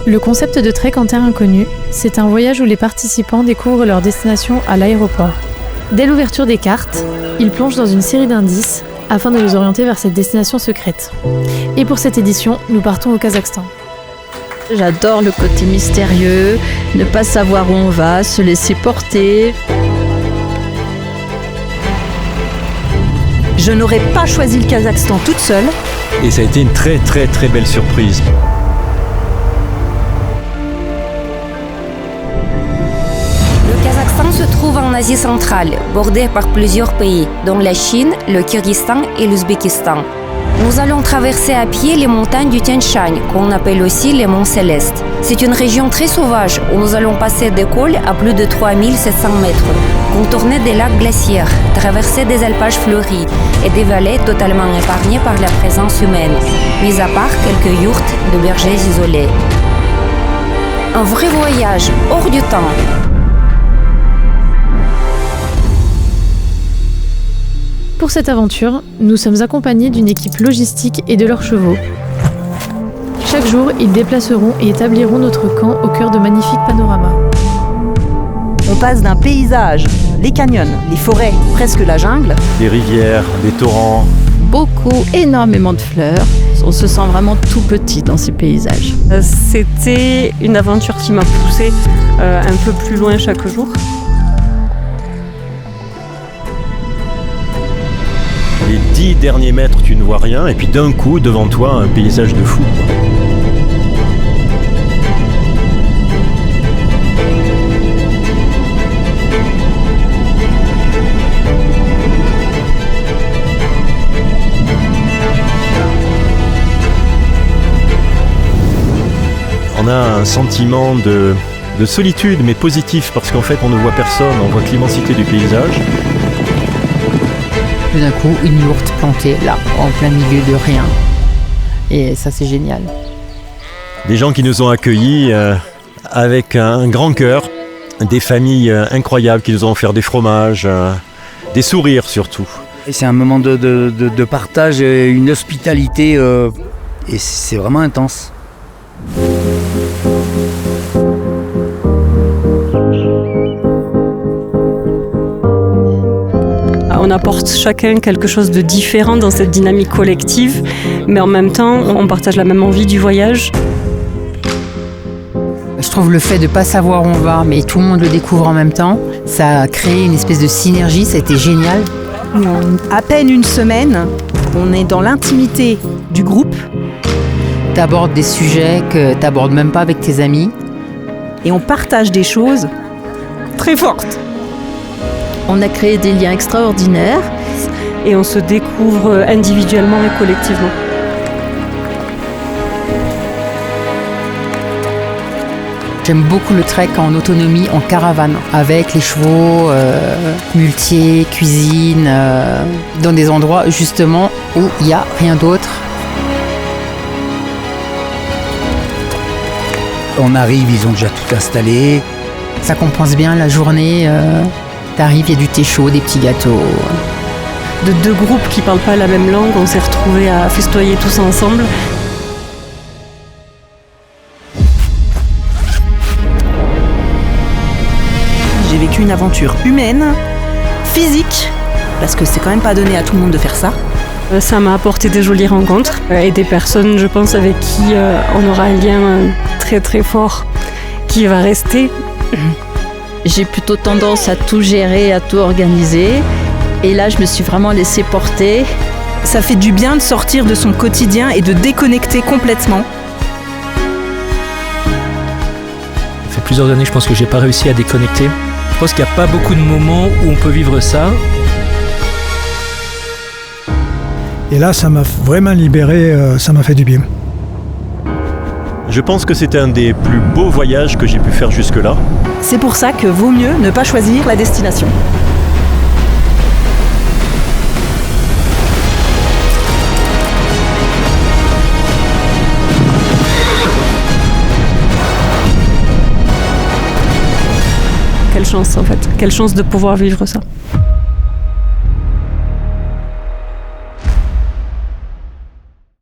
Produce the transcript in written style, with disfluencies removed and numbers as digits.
Le concept de trek en terre inconnue, c'est un voyage où les participants découvrent leur destination à l'aéroport. Dès l'ouverture des cartes, ils plongent dans une série d'indices afin de les orienter vers cette destination secrète. Et pour cette édition, nous partons au Kazakhstan. J'adore le côté mystérieux, ne pas savoir où on va, se laisser porter. Je n'aurais pas choisi le Kazakhstan toute seule. Et ça a été une très très très belle surprise. Le Kazakhstan se trouve en Asie centrale, bordé par plusieurs pays, dont la Chine, le Kyrgyzstan et l'Ouzbékistan. Nous allons traverser à pied les montagnes du Tian Shan, qu'on appelle aussi les monts Célestes. C'est une région très sauvage où nous allons passer des cols à plus de 3700 mètres, contourner des lacs glaciaires, traverser des alpages fleuris et des vallées totalement épargnées par la présence humaine, mis à part quelques yourtes de bergers isolés. Un vrai voyage hors du temps. Pour cette aventure, nous sommes accompagnés d'une équipe logistique et de leurs chevaux. Chaque jour, ils déplaceront et établiront notre camp au cœur de magnifiques panoramas. On passe d'un paysage, les canyons, les forêts, presque la jungle. Des rivières, des torrents. Énormément de fleurs. On se sent vraiment tout petit dans ces paysages. C'était une aventure qui m'a poussée un peu plus loin chaque jour. Les 10 derniers mètres, tu ne vois rien, et puis d'un coup, devant toi, un paysage de fou. On a un sentiment de solitude, mais positif, parce qu'en fait, on ne voit personne, on voit que l'immensité du paysage. Tout d'un coup, une yourte plantée là, en plein milieu de rien. Et ça, c'est génial. Des gens qui nous ont accueillis avec un grand cœur, des familles incroyables qui nous ont offert des fromages, des sourires surtout. Et c'est un moment de partage, une hospitalité, et c'est vraiment intense. On apporte chacun quelque chose de différent dans cette dynamique collective, mais en même temps, on partage la même envie du voyage. Je trouve le fait de ne pas savoir où on va, mais tout le monde le découvre en même temps, ça a créé une espèce de synergie, ça a été génial. À peine une semaine, on est dans l'intimité du groupe. T'abordes des sujets que t'abordes même pas avec tes amis. Et on partage des choses très fortes. On a créé des liens extraordinaires. Et on se découvre individuellement et collectivement. J'aime beaucoup le trek en autonomie, en caravane, avec les chevaux, muletiers, cuisine, dans des endroits justement où il n'y a rien d'autre. On arrive, ils ont déjà tout installé. Ça compense bien la journée. T'arrives, il y a du thé chaud, des petits gâteaux. De deux groupes qui ne parlent pas la même langue, on s'est retrouvés à festoyer tous ensemble. J'ai vécu une aventure humaine, physique, parce que c'est quand même pas donné à tout le monde de faire ça. Ça m'a apporté des jolies rencontres et des personnes, je pense, avec qui on aura un lien très très fort qui va rester. J'ai plutôt tendance à tout gérer, à tout organiser. Et là, je me suis vraiment laissée porter. Ça fait du bien de sortir de son quotidien et de déconnecter complètement. Ça fait plusieurs années, je pense que j'ai pas réussi à déconnecter. Je pense qu'il n'y a pas beaucoup de moments où on peut vivre ça. Et là, ça m'a vraiment libéré, ça m'a fait du bien. Je pense que c'était un des plus beaux voyages que j'ai pu faire jusque-là. C'est pour ça que vaut mieux ne pas choisir la destination. Quelle chance en fait, quelle chance de pouvoir vivre ça.